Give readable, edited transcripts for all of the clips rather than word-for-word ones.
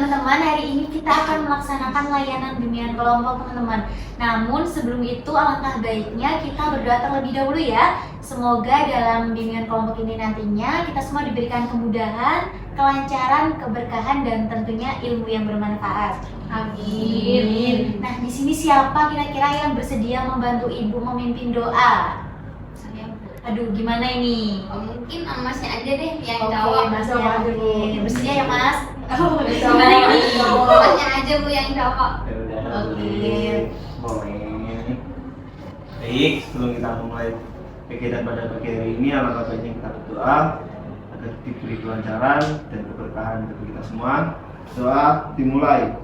teman-teman, hari ini kita akan melaksanakan layanan bimbingan kelompok teman-teman. Namun sebelum itu alangkah baiknya kita berdoa terlebih dahulu ya. Semoga dalam bimbingan kelompok ini nantinya kita semua diberikan kemudahan, kelancaran, keberkahan, dan tentunya ilmu yang bermanfaat. Amin. Nah, di sini siapa kira-kira yang bersedia membantu Ibu memimpin doa? Aduh, gimana ini? Mungkin Masnya aja deh yang Oke, jawab. Mas ya. Bersedia ya, Mas? Gimana ini? Masnya aja Bu yang jawab. Oke. Boleh. Baik, sebelum kita mulai kegiatan pada pagi hari ini, alangkah baiknya kita berdoa agar diberi kelancaran dan keberkahan bagi kita semua. Doa dimulai.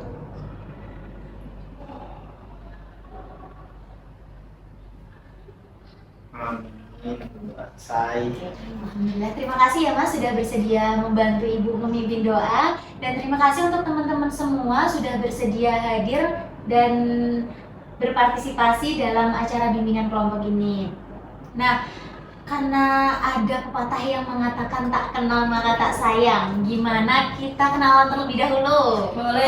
Alhamdulillah, terima kasih ya Mas sudah bersedia membantu Ibu memimpin doa, dan terima kasih untuk teman-teman semua sudah bersedia hadir dan berpartisipasi dalam acara bimbingan kelompok ini. Nah, karena ada pepatah yang mengatakan tak kenal maka tak sayang, gimana kita kenalan terlebih dahulu? Boleh.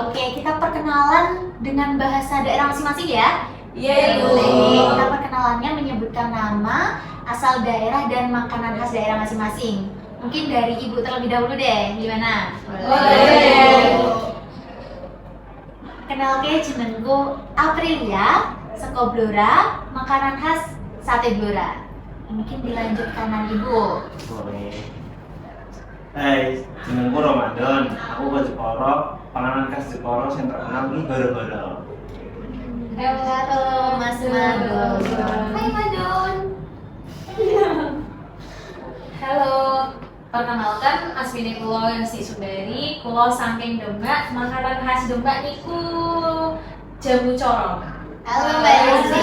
Oke, kita perkenalan dengan bahasa daerah masing-masing ya. Iya, Bu. Boleh. Kita perkenalannya menyebutkan nama, asal daerah, dan makanan khas daerah masing-masing. Mungkin dari Ibu terlebih dahulu deh, gimana? Boleh. Kenalke jenengku Aprilia, seko Blora, makanan khas sate Blora. Mungkin dilanjut kanan Ibu. Boleh. Hai, jenengku Ramadan. Aku ke Jeporo. Panganan khas Jeporo yang terkenal ini boro-boro. Halo Mas Madon. Hai Madon. Halo, perkenalkan asmine kulo Yansi Sundari, kulo saking Demak, makanan khas Demak niku jamu corong. Halo Mbak Yansi.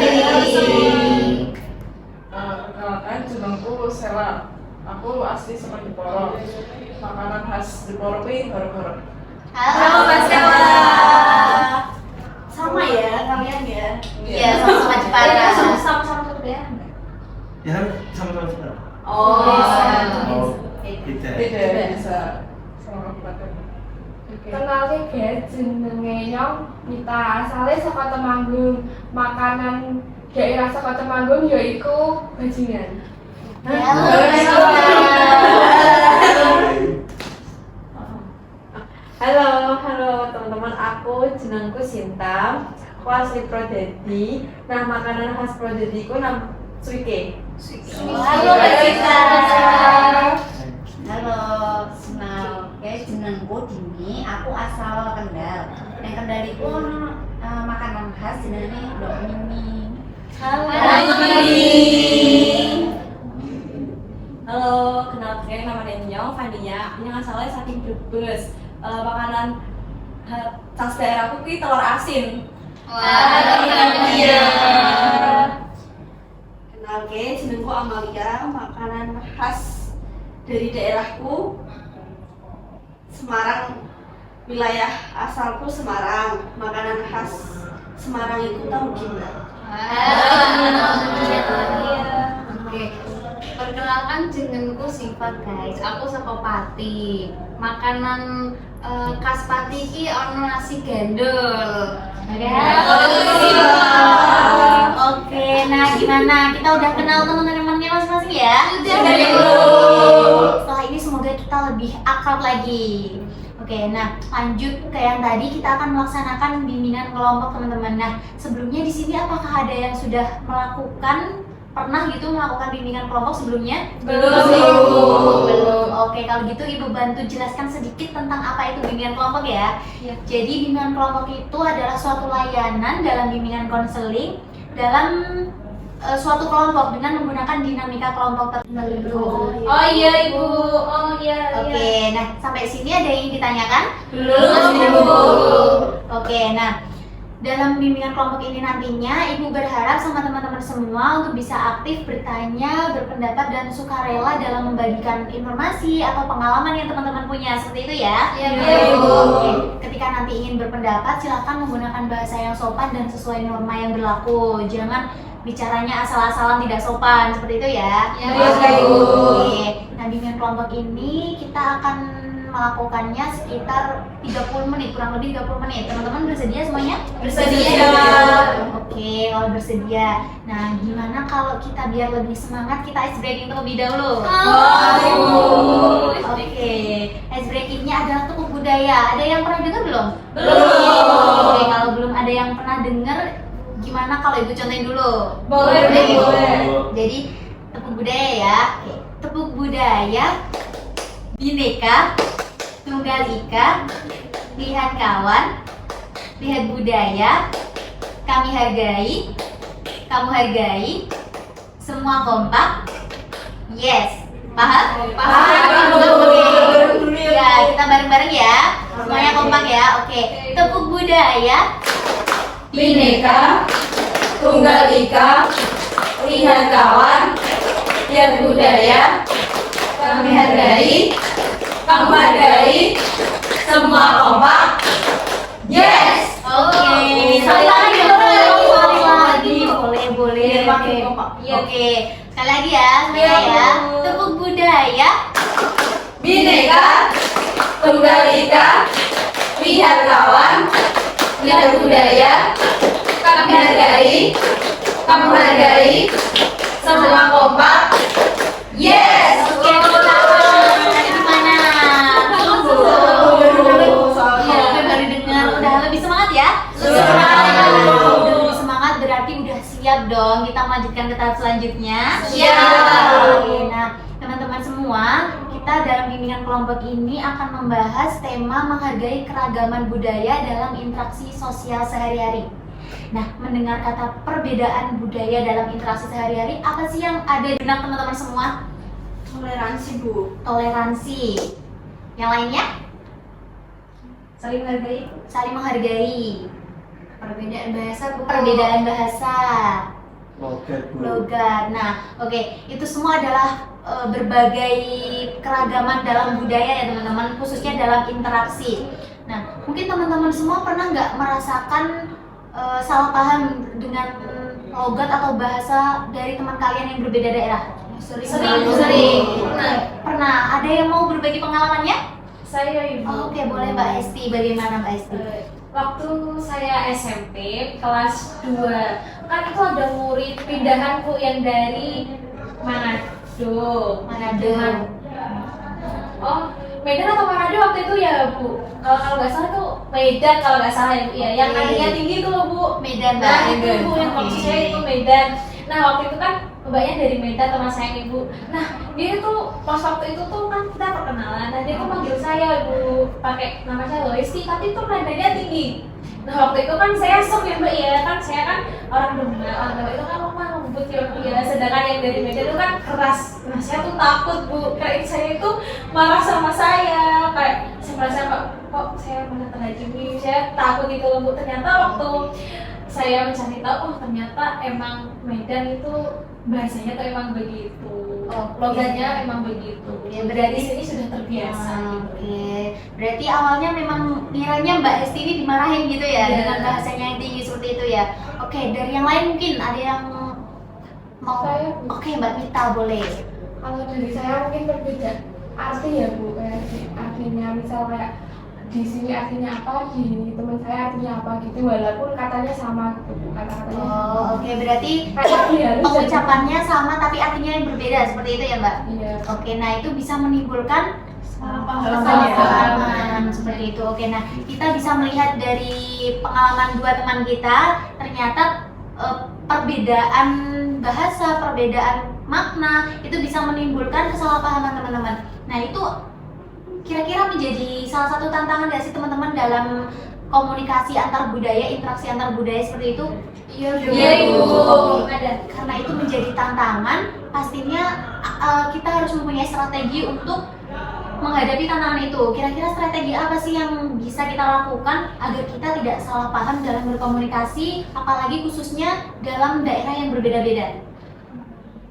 Perkenalkan, jenengku Sela. Aku asli saka Jeporo. Makanan khas Jeporo kuwi boro-boro. Halo Mas Dewa. Sama ya kalian ya. Iya, sama-sama Jepara. Sama-sama tuh ya. Ya kan sama-sama kita. Oh. Tidak. Tidak bisa sama kabupaten. Kenalke guys, jenenge Nyong Mita, asale saka Temanggung. Makanan daerah saka Temanggung yaiku bajingan. Halo Halo teman-teman, aku jenengku Sinta. Aku asli Prodedi. Nah, makanan khas Prodedi ku suike. Halo Mbak Cita. Halo, oke jenengku Dini, aku asal Kendal. Yang Kendal itu makanan khas jenenge ndok mimi. Halo Halo, kenalkan namanya Nyong Fandia. Ini asalnya saking Brebes. Makanan khas daerahku ki telur asin. Kenalke jenengku Amalia, makanan khas dari daerahku Semarang, wilayah asalku Semarang. Makanan khas Semarang itu tahu gimana? Oke. Perkenalkan jenengku Sifat guys, aku saka Pati. Makanan khas Pati iki ono nasi gandul. Oke, nah gimana? Kita udah kenal teman-temannya masing-masing ya? Setelah ini semoga kita lebih akrab lagi. Oke, nah lanjut ke yang tadi, kita akan melaksanakan bimbingan kelompok teman-teman. Nah, sebelumnya di sini apakah ada yang sudah pernah melakukan bimbingan kelompok sebelumnya? Belum. Oke, kalau gitu Ibu bantu jelaskan sedikit tentang apa itu bimbingan kelompok ya. Jadi bimbingan kelompok itu adalah suatu layanan dalam bimbingan konseling dalam suatu kelompok dengan menggunakan dinamika kelompok tertentu. Oh iya Ibu. Oh iya. Oke, nah sampai sini ada yang ingin ditanyakan? Oke, nah dalam bimbingan kelompok ini nantinya Ibu berharap sama teman-teman semua untuk bisa aktif bertanya, berpendapat, dan sukarela dalam membagikan informasi atau pengalaman yang teman-teman punya, seperti itu ya? Iya, Bu. Oke. Ketika nanti ingin berpendapat, silakan menggunakan bahasa yang sopan dan sesuai norma yang berlaku. Jangan bicaranya asal-asalan tidak sopan, seperti itu ya? Iya, Bu. Oke. Nah, bimbingan kelompok ini kita akan melakukannya sekitar 30 menit, kurang lebih 30 menit. Teman-teman bersedia semuanya? Bersedia. Oke, kalau bersedia. Nah, gimana kalau kita biar lebih semangat, kita ice breaking terlebih dahulu? Oke, ice breakingnya adalah tepuk budaya. Ada yang pernah dengar belum? Belum. Oke, kalau belum ada yang pernah dengar, gimana kalau ibu contohin dulu? Boleh. Jadi tepuk budaya ya. Oke. Tepuk budaya, Bhinneka Tunggal Ika, lihat kawan, lihat budaya, kami hargai, kamu hargai, semua kompak. Yes, paham? Oke. Ya, kita bareng-bareng ya. Semuanya kompak ya. Oke. Tepuk budaya, Bhinneka Tunggal Ika, lihat kawan, lihat budaya, kami hargai, kamu hargai, semua kompak. Yes. Oke. Sekali lagi, Sekali lagi. Boleh. Biar makin Oke. kompak. Iya. Oke. Sekali lagi ya, semuanya Iya, ya. Bu. Tepuk budaya, Bhinneka Tunggal Ika, lihat kawan, lihat budaya, kami hargai, kamu hargai, semua kompak. Yes. Oke, gimana? Iya, baru dengar. Udah lebih semangat ya? Semangat. Udah lebih semangat berarti udah siap dong kita melanjutkan ke tahap selanjutnya. Siap. Oke, nah teman-teman semua, kita dalam bimbingan kelompok ini akan membahas tema menghargai keragaman budaya dalam interaksi sosial sehari-hari. Nah, mendengar kata perbedaan budaya dalam interaksi sehari-hari, apa sih yang ada di benak teman-teman semua? Toleransi, Bu. Toleransi. Yang lainnya? Saling menghargai. Saling menghargai. Perbedaan bahasa, Bu. Perbedaan bahasa. Logat, Bu. Logat. Nah, oke, itu semua adalah berbagai keragaman dalam budaya ya teman-teman, khususnya dalam interaksi. Nah, mungkin teman-teman semua pernah nggak merasakan salah paham dengan logat atau bahasa dari teman kalian yang berbeda daerah? Sering. Pernah. Ada yang mau berbagi pengalamannya? Saya, Ibu. Oke, boleh Mbak Esti. Bagaimana Mbak Esti? Waktu saya SMP kelas 2 kan itu ada murid pindahan Bu yang dari Manado. Oh, Medan atau Manado waktu itu ya Bu? Kalau nggak salah tuh Medan kalau nggak salah ya Bu ya. Yang Oke. nadinya tinggi tuh loh Bu. Medan, Mbak. Nah itu Bu yang Oke. maksud saya itu Medan. Nah waktu itu kan mbaknya dari Medan teman saya nih Bu. Nah dia tuh pas waktu itu tuh kan kita perkenalan. Nah dia tuh manggil saya Bu pakai nama saya Loisti tapi tuh nadanya tinggi. Nah waktu itu kan saya shock ya Mbak ya, kan saya kan orang Demak itu kan lemah lembut ya, sedangkan yang dari Medan itu kan keras. Nah saya tuh takut Bu, kayak saya itu marah sama saya, kayak saya merasa kok saya malah terhakimi, saya takut gitu loh Bu. Ternyata waktu saya mencari tahu, oh ternyata emang Medan itu bahasanya tuh emang begitu, logatnya emang begitu. Ya, Dari sini sudah terbiasa. Oke, berarti awalnya memang kiranya Mbak Esti ini dimarahin gitu ya Iya. dengan bahasanya yang tinggi seperti itu ya. Oke, dari yang lain mungkin ada yang mau? Saya, Bu. Oke, Mbak Mita boleh. Kalau dari saya mungkin berbeda arti ya Bu, kayak artinya misal kayak di sini artinya apa, di teman saya artinya apa gitu, walaupun katanya sama gitu Bu, kata-katanya sama. Oh, oke, berarti Kayak harus pengucapannya sama tapi artinya yang berbeda seperti itu ya Mbak. Iya. Oke, nah itu bisa menimbulkan Salah paham seperti itu. Oke, nah kita bisa melihat dari pengalaman dua teman kita, ternyata perbedaan bahasa, perbedaan makna itu bisa menimbulkan kesalahpahaman teman-teman. Nah itu kira-kira menjadi salah satu tantangan nggak sih teman-teman dalam komunikasi antar budaya, interaksi antar budaya seperti itu? Iya Ibu. Ada. Karena itu menjadi tantangan, pastinya kita harus mempunyai strategi untuk menghadapi tantangan itu. Kira-kira strategi apa sih yang bisa kita lakukan agar kita tidak salah paham dalam berkomunikasi, apalagi khususnya dalam daerah yang berbeda-beda?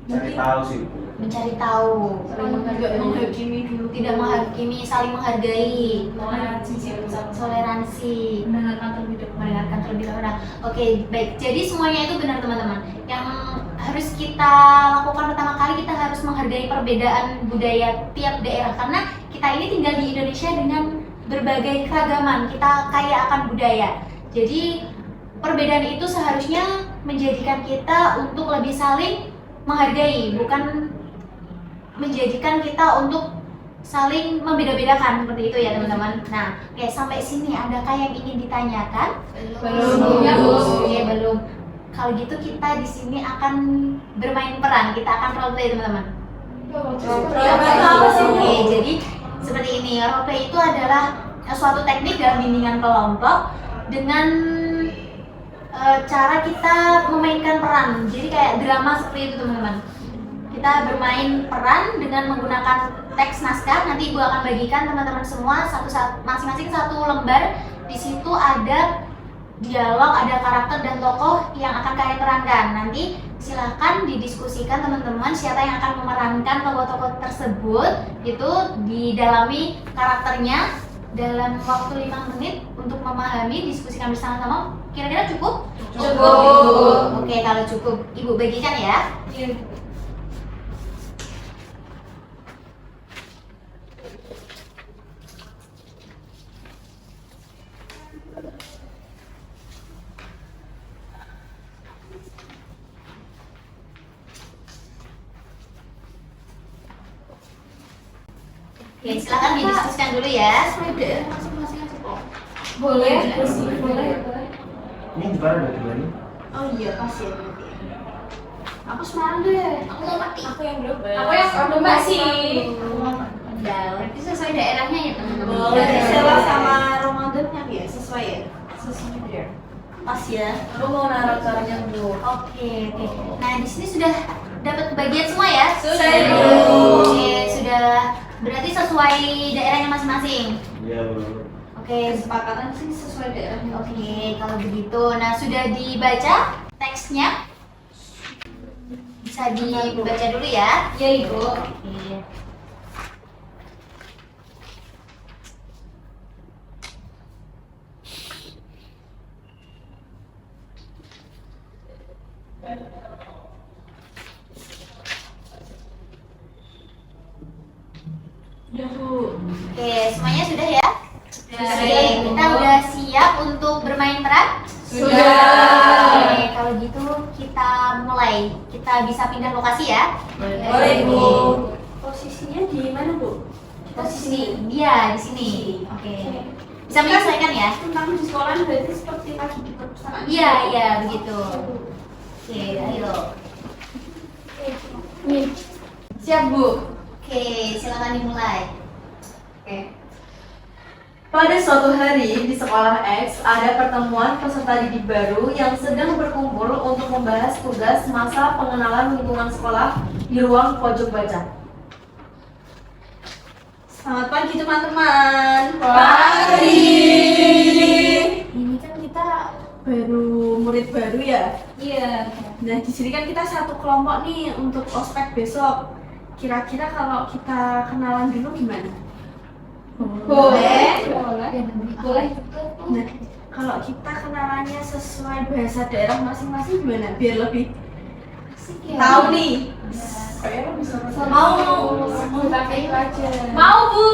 Cari tahu sih, Bu. Mencari tahu, Tidak menghakimi dulu. tidak menghakimi, saling menghargai, Toleransi sih sama toleransi, mendengarkan terlebih dahulu. mendengarkan terlebih dahulu. Nah, oke, baik. Jadi semuanya itu benar teman-teman. Yang harus kita lakukan pertama kali, kita harus menghargai perbedaan budaya tiap daerah, karena kita kita ini tinggal di Indonesia dengan berbagai keragaman, kita kaya akan budaya. Jadi perbedaan itu seharusnya menjadikan kita untuk lebih saling menghargai, bukan menjadikan kita untuk saling membeda-bedakan, seperti itu ya teman-teman. Nah, oke, sampai sini adakah yang ingin ditanyakan? Belum. Ya, oke, belum. Kalau gitu kita di sini akan bermain peran, kita akan role play teman-teman. Oke, jadi seperti ini. Role play itu adalah suatu teknik dalam bimbingan kelompok dengan cara kita memainkan peran. Jadi kayak drama seperti itu teman-teman. Kita bermain peran dengan menggunakan teks naskah. Nanti Ibu akan bagikan teman-teman semua masing-masing satu lembar. Di situ ada dialog, ada karakter dan tokoh yang akan kalian perankan. Nanti silahkan didiskusikan teman-teman siapa yang akan memerankan tokoh-tokoh tersebut. Itu didalami karakternya dalam waktu 5 menit untuk memahami, diskusikan bersama-sama. Kira-kira cukup? Cukup. Oke, kalau cukup Ibu bagikan ya. Oke, silakan didiskusikan dulu ya. Masing-masing aja kok. Boleh. Ini juga ada dua ini. Oh iya, pas ya berarti. Aku semangat deh. Aku mau mati. Aku yang double. Aku yang domba sih. Berarti sesuai daerahnya ya teman-teman. Boleh. Sela sama Ramadannya ya, sesuai ya? Sesuai dia. Pas ya. Aku mau naruh caranya dulu. Oke. Nah, di sini sudah dapat kebagian semua ya? Sudah. Oke, sudah. Berarti sesuai daerahnya masing-masing. Iya, Bu. Oke, Kesepakatan sih sesuai daerahnya. Oke, kalau begitu. Nah, sudah dibaca teksnya? Bisa dibaca dulu ya? Iya, Ibu. Oke. Udah, Bu. Oke, semuanya sudah ya? Sudah. Oke, kita udah siap untuk bermain peran? Sudah. Oke, kalau gitu kita mulai. Kita bisa pindah lokasi ya? Boleh, Bu. Posisinya di mana, Bu? Posisi dia di sini. Oke. Bisa menyesuaikan ya? Tentang di sekolah berarti seperti lagi di perpustakaan. Iya, iya, begitu. Oke, ayo. Nih. Siap, Bu. Oke, silakan dimulai. Oke. Pada suatu hari di sekolah X ada pertemuan peserta didik baru yang sedang berkumpul untuk membahas tugas masa pengenalan lingkungan sekolah di ruang pojok baca. Selamat pagi teman-teman. Pagi. Ini kan kita baru murid baru ya. Iya. Nah di sini kan kita satu kelompok nih untuk ospek besok. Kira-kira kalau kita kenalan dulu gimana? Boleh. Boleh. Nah kalau kita kenalannya sesuai bahasa daerah masing-masing gimana? Biar lebih tahu nih. Kayaknya bisa Mau Pakai itu aja. Mau, Bu.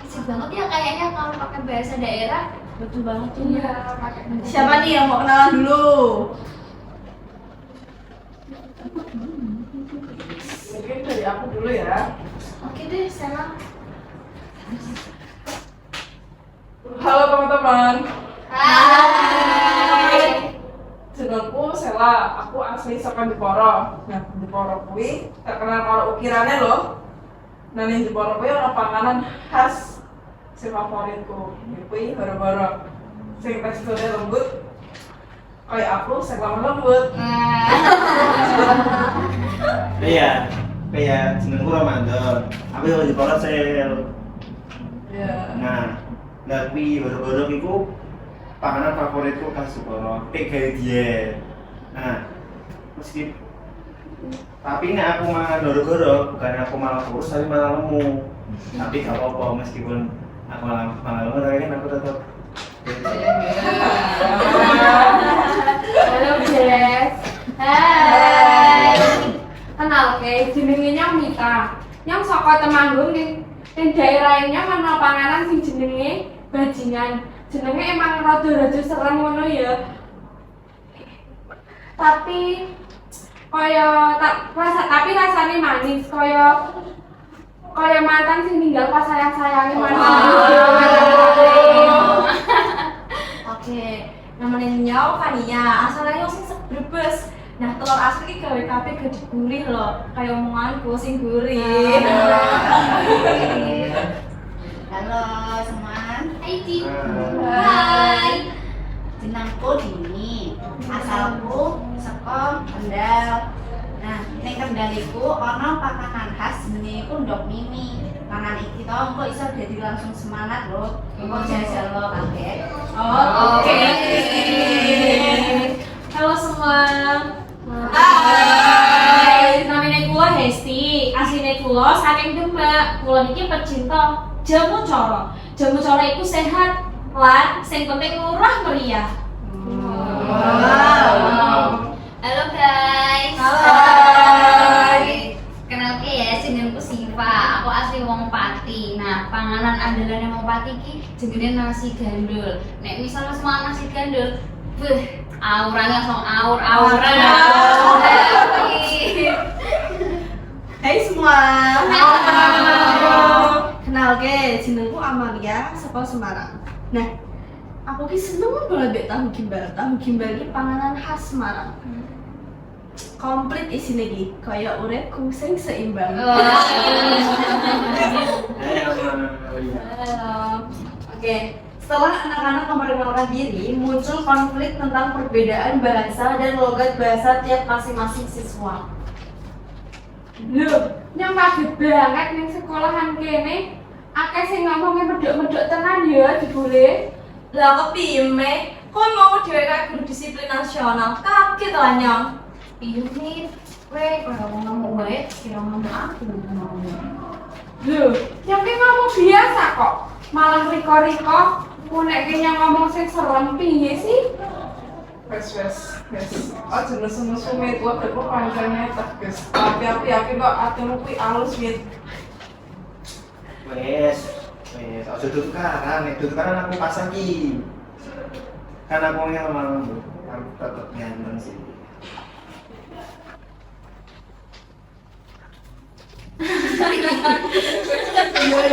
Asik banget ya kayaknya kalau pakai bahasa daerah. betul banget tuh. Iya, pakai. Siapa nih yang mau kenalan dulu? mungkin dari aku dulu ya. Oke deh, Sela. Halo teman-teman, Hai. jenengku Sela, aku asli saka Jepara. Nah, Jepara kuwi terkenal karo ukirane loh. Nah, ning Jepara kuwi ana panganan khas sing favoritku. Kuwi hara-hara sing teksturnya lembut. Kayak aku sing lembut. Iya, kayak jenengku Ramadan. Aku yang di Jepara sel. Ya. Nah kuwi godhog-godhog iku panganan favoritku khas Jepara. Kayak gawe diet. Nah, meski tapi nek aku mangan godhog-godhog, bukan aku malah kurus tapi malah lemu. Tapi gak apa-apa meskipun aku malah lemu tapi kan aku tetap Halo, Jess. Hai. Kenal ke jenenge Mita. Yang saka Temanggung ning Ning daerah lainnya mana panganan sing jenenge bajingan. Jenenge emang rada-rada serem ngono ya. Tapi tapi rasanya manis kaya mantan sing tinggal pas sayang-sayange mantan. Oke, namanya nyawa kan ya, asalnya sing brebes. Nah, telur asin iki gawe kabeh gede gurih loh, kayak omonganku sing gurih. Halo semuanya. Hai Ci. Hai. Jenengku Dini. Asalku saka Kendal. Nah, ning Kendal iku ana pakanan khas jenenge iku ndok mimi. Pangan iki to engko iso dadi langsung semangat lho. Engko jajal lo kabeh. Oke. Halo semua. Hai. Namanya kula Hesti, asline kula saking Demak. Kula niki pecinta jamu coro. Jamu coro iku sehat lan sing penting murah meriah. Wow. Halo guys. Hai. Kenalke ya, jenengku Siva. Aku asli wong Pati. Nah, panganan andalane wong Pati iki jenenge nasi gandul. Nek misalnya semua nasi gandul, aurane langsung aur-auran. Hai semua. Halo. Kenalke, jenengku Amalia saka Semarang. Nah, aku ki seneng banget mbek tahu gimbal. Tahu gimbal iki panganan khas Semarang. Komplit isine iki, kaya uripku sing seimbang. Oke, setelah anak-anak memperkenalkan diri, muncul konflik tentang perbedaan bahasa dan logat bahasa tiap masing-masing siswa. Lho, yang kaget banget ning sekolahan kene akeh sing ngomongnya medok-medok tenan ya jebule. Lah kepiye, Mek? Kon mau dhewe kayak guru disiplin nasional, kaget lah nyong. Iya nih, kalau ngomong wae, kira ngomong aku ngomong. Lho, yang ki ngomong biasa kok. Malah riko-riko nek ki yang ngomong sing serem piye sih? Wes. Aja nesu-nesu mit, wae kok pancene tegas. Tapi yakin kok atimu kuwi alus mit. Wes, ojo tukaran, nek tukaran aku pasang ki. Kan aku memang tetep ganteng sih.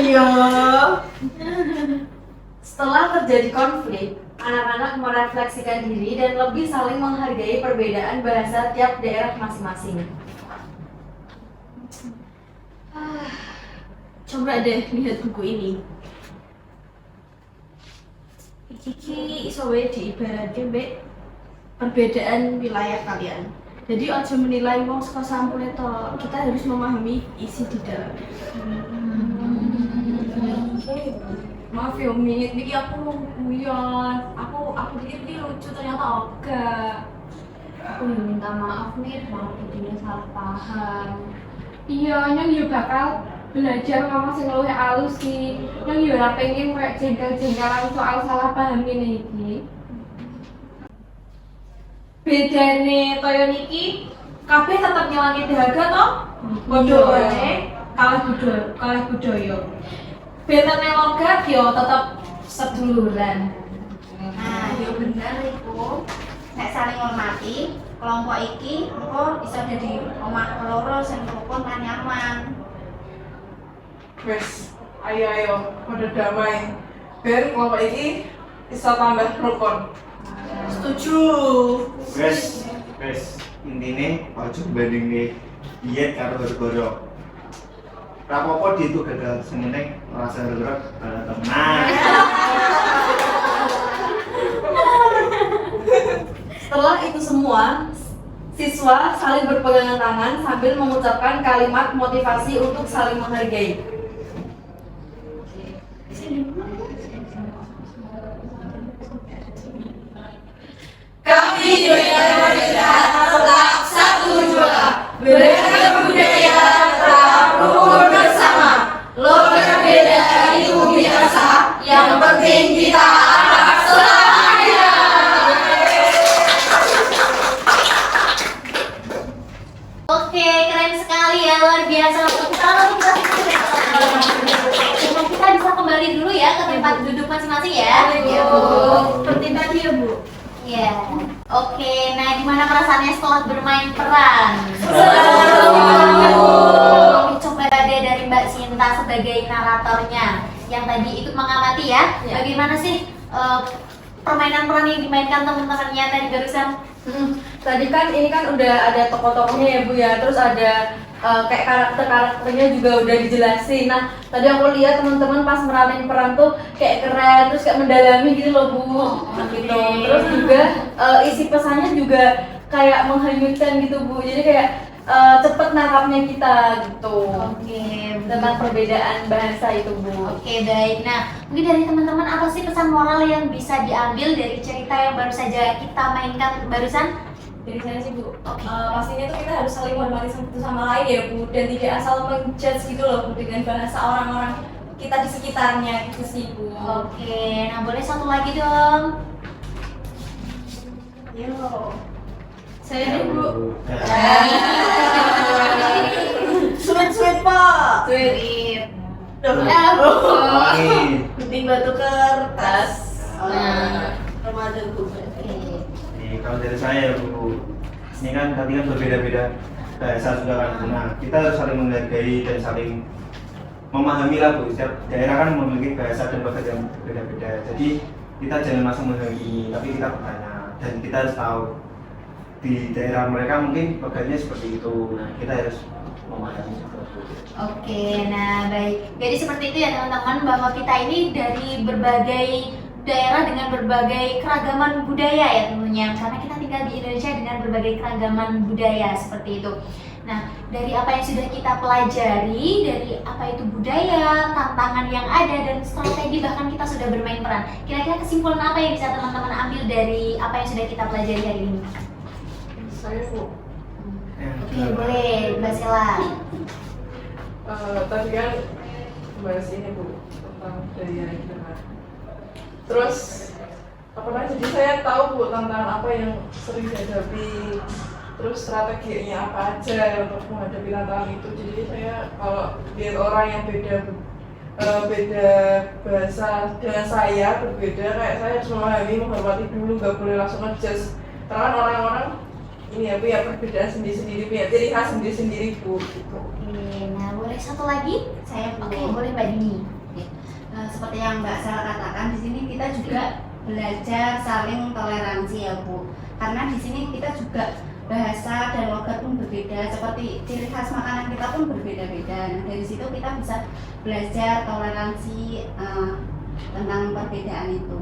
Iya. Setelah terjadi konflik, anak-anak merefleksikan diri dan lebih saling menghargai perbedaan bahasa tiap daerah masing-masing. Coba deh lihat buku ini. Iki iso wae diibaratke mbek perbedaan wilayah kalian. Jadi aja menilai wong saka sampune to. Kita harus memahami isi di dalam. Maaf ya Mit, iki aku guyon. Aku pikir lucu ternyata enggak. Aku minta maaf nih, maaf ini salah paham. Iya, yang yo bakal belajar ngomong sing luwih alus sih. Yang yo ora pengen kayak jengkel-jengkelan soal salah paham ini iki. Bedane toyo niki kabeh tetep nyewangi dahaga toh? Padha wae kalih budaya. Bedane logat yo tetep seduluran. Nah, yo bener iku. Nek saling hormati, kelompok iki engko iso dadi omah loro sing rukun lan nyaman. Wes, ayo pada damai. Ben kelompok iki iso tambah rukun. Setuju. Wes, intine ojo bandingne diet karo gara-gara. Rapopo di itu gagal seneng rasa gara-gara tenan. Setelah itu semua, siswa saling berpegangan tangan sambil mengucapkan kalimat motivasi untuk saling menghargai. Kami Indonesia tetap satu jua, berbudaya tetap rukun bersama. Logat beda itu biasa, yang penting kita anak selamanya. Oke, keren sekali ya, luar biasa. Tepuk tangan untuk kita. ke tempat duduk masing-masing ya. Iya, Bu. Seperti tadi ya, Bu. Iya. Oke, nah gimana perasaannya setelah bermain peran? Oke, coba deh dari Mbak Sinta sebagai naratornya yang tadi ikut mengamati ya. Ya. Bagaimana sih permainan peran yang dimainkan teman-temannya tadi barusan? Tadi kan ini kan udah ada tokoh-tokohnya ya Bu ya, terus ada kayak karakter-karakternya juga udah dijelasin. Nah tadi aku lihat teman-teman pas meranin peran tuh kayak keren, terus kayak mendalami gitu loh Bu, gitu. Terus juga isi pesannya juga kayak menghanyutkan gitu Bu, jadi kayak cepet nangkapnya kita gitu. Oke, Tentang perbedaan bahasa itu Bu. Oke, baik. Nah, mungkin dari teman-teman apa sih pesan moral yang bisa diambil dari cerita yang baru saja kita mainkan barusan? Dari saya sih Bu, pastinya tuh kita harus saling menghormati satu sama lain ya Bu, dan tidak asal menjudge gitu loh Bu dengan bahasa orang-orang kita di sekitarnya gitu sih Bu. Oke, nah boleh satu lagi dong. Yo. Saya dulu Bu. Sweet Pak. Sweet. Penting batu kertas. Nah. Ramadan Bu. Jadi kalau dari saya Bu, ini kan tadi kan berbeda-beda bahasa juga kan. Nah, kita harus saling menghargai dan saling memahami lah Bu. Setiap daerah kan memiliki bahasa dan bahasa yang berbeda-beda. Jadi kita jangan langsung menghakimi, tapi kita bertanya dan kita harus tahu di daerah mereka mungkin pegannya seperti itu. Nah, kita harus memahami juga Bu. Oke, nah baik. Jadi seperti itu ya teman-teman, bahwa kita ini dari berbagai daerah dengan berbagai keragaman budaya ya tentunya, karena kita tinggal di Indonesia dengan berbagai keragaman budaya seperti itu. Nah, dari apa yang sudah kita pelajari, dari apa itu budaya, tantangan yang ada, dan strategi, bahkan kita sudah bermain peran. Kira-kira kesimpulan apa yang bisa teman-teman ambil dari apa yang sudah kita pelajari hari ini? Saya Bu. Oke, boleh Mbak Sela. Tadi kan bahas ini Bu tentang daya gitu kan. Terus apa namanya? Jadi saya tahu Bu tantangan apa yang sering dihadapi. Terus strateginya apa aja untuk menghadapi tantangan itu. Jadi saya kalau lihat orang yang beda bahasa dengan saya berbeda, kayak saya harus memahami, menghormati dulu, nggak boleh langsung ngejudge. Karena orang-orang ini ya punya perbedaan sendiri-sendiri, punya ciri khas sendiri-sendiri Bu. Gitu. Oke, nah boleh satu lagi? Saya Bu. Oke, boleh Mbak Dini. Seperti yang Mbak Sel katakan, di sini kita juga belajar saling toleransi ya Bu. Karena di sini kita juga bahasa dan logat pun berbeda, seperti ciri khas makanan kita pun berbeda-beda. Nah, dari situ kita bisa belajar toleransi tentang perbedaan itu.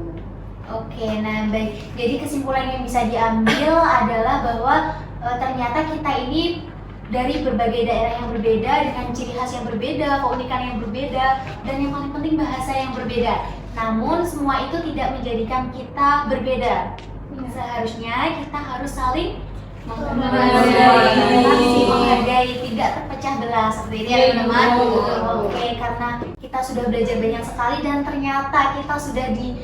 Oke, nah baik. Jadi kesimpulan yang bisa diambil adalah bahwa ternyata kita ini dari berbagai daerah yang berbeda dengan ciri khas yang berbeda, keunikan yang berbeda, dan yang paling penting bahasa yang berbeda. Namun semua itu tidak menjadikan kita berbeda. Seharusnya kita harus saling menghargai, tidak terpecah belah seperti ini ya teman-teman. Oke, karena kita sudah belajar banyak sekali dan ternyata kita sudah di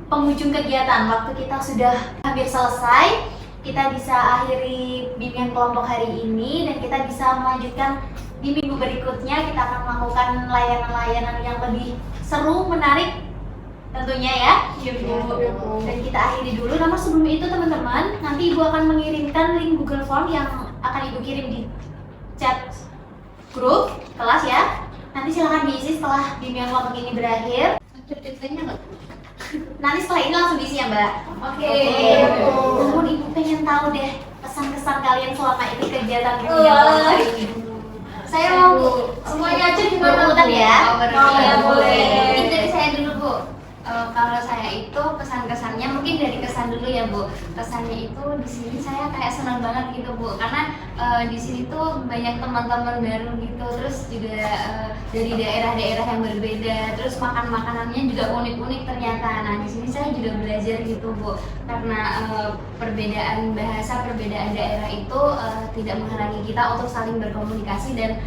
penghujung kegiatan, waktu kita sudah hampir selesai. Kita bisa akhiri bimbingan kelompok hari ini dan kita bisa melanjutkan di minggu berikutnya. Kita akan melakukan layanan-layanan yang lebih seru, menarik tentunya ya. Dan kita akhiri dulu. Namun sebelum itu teman-teman, nanti Ibu akan mengirimkan link Google Form yang akan Ibu kirim di chat grup kelas ya. Nanti silahkan diisi setelah bimbingan kelompok ini berakhir. Ada deadline-nya nggak? Nanti setelah ini langsung diisi ya Mbak. Oke. Namun Ibu pengen tahu deh pesan-kesan kalian selama ini kegiatan bimbingan kelompok hari ini. Saya mau semuanya aja berurutan ya. Iya, boleh. Mungkin dari saya dulu Bu. Kalau saya itu kesan-kesannya mungkin dari kesan dulu ya Bu. Kesannya itu di sini saya kayak senang banget gitu Bu, karena di sini tuh banyak teman-teman baru gitu, terus juga dari daerah-daerah yang berbeda, terus makanannya juga unik-unik ternyata. Nah di sini saya juga belajar gitu Bu, karena perbedaan bahasa, perbedaan daerah itu tidak menghalangi kita untuk saling berkomunikasi dan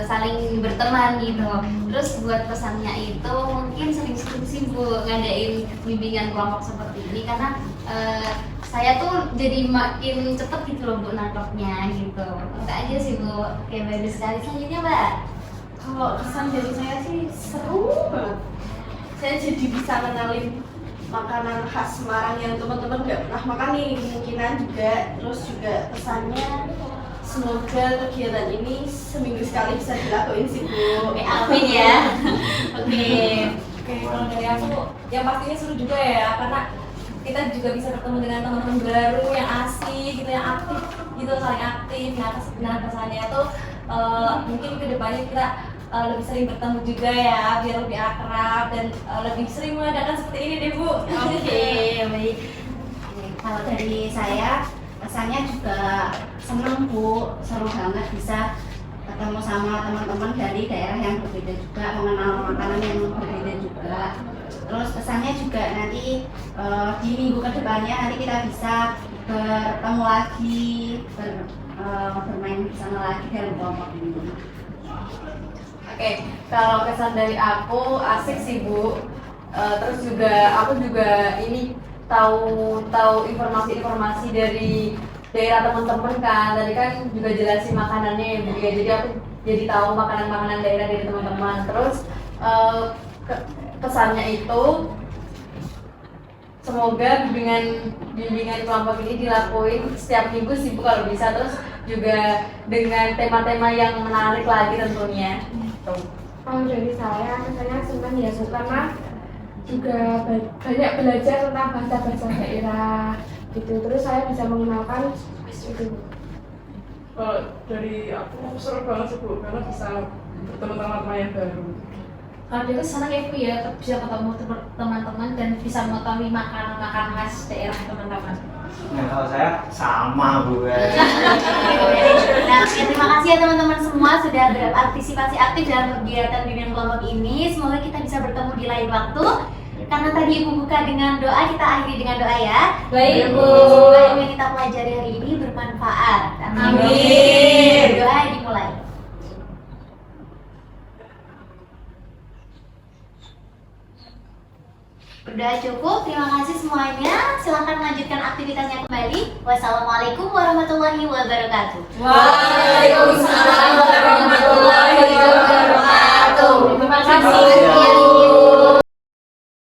saling berteman gitu. Terus buat pesannya itu mungkin sering-sering sih Bu ngadain bimbingan kelompok seperti ini, karena saya tuh jadi makin cepet gitu loh Bu nangkepnya gitu. Itu aja sih Bu. Oke, bagus sekali. Selanjutnya Mbak. Kalau kesan dari saya sih seru banget. saya jadi bisa kenalin makanan khas Semarang yang teman-teman nggak pernah makan nih, kemungkinan juga. Terus juga pesannya semoga kegiatan ini seminggu sekali bisa dilakuin sih Bu. Oke, amin ya. Oke. Oke, kalau dari aku yang pastinya seru juga ya, karena kita juga bisa bertemu dengan teman-teman baru yang asik gitu, yang aktif gitu, saling aktif. Nah kesannya tuh mungkin kedepannya kita lebih sering bertemu juga ya, biar lebih akrab dan lebih sering mengadakan seperti ini deh Bu. Oke, baik. Kalau dari saya, rasanya juga seneng Bu, seru banget bisa ketemu sama teman-teman dari daerah yang berbeda juga, mengenal makanan yang berbeda juga. Terus pesannya juga nanti di minggu kedepannya nanti kita bisa bertemu lagi, bermain bersama lagi dalam kelompok ini. Oke, kalau kesan dari aku asik sih Bu. Terus juga aku juga ini tahu informasi-informasi dari daerah teman-teman kan. Tadi kan juga jelasin makanannya ya Bu ya. Jadi aku jadi tahu makanan-makanan daerah dari teman-teman. Terus kesannya itu semoga bimbingan kelompok ini dilakuin setiap minggu sih Bu kalau bisa. Terus juga dengan tema-tema yang menarik lagi tentunya. Kalau dari saya senang ya Bu, karena juga banyak belajar tentang bahasa-bahasa daerah gitu. Terus saya bisa mengenalkan itu. Kalau dari aku seru banget sih Bu, karena bisa bertemu teman-teman yang baru. Kalau itu senang ya Bu ya, bisa ketemu teman-teman dan bisa mengetahui makanan-makanan khas daerah teman-teman. Nah, kalau saya sama Bu. Nah, terima kasih ya teman-teman semua sudah berpartisipasi aktif dalam kegiatan bimbingan kelompok ini. Semoga kita bisa bertemu di lain waktu. Karena tadi Ibu buka dengan doa, kita akhiri dengan doa ya. Baik, Bu. Semoga ilmu yang kita pelajari hari ini bermanfaat. Amin. Doa dimulai. Berdoa cukup, terima kasih semuanya. Silahkan melanjutkan aktivitasnya kembali. Wassalamualaikum warahmatullahi wabarakatuh. Waalaikumsalam warahmatullahi wabarakatuh. Terima kasih.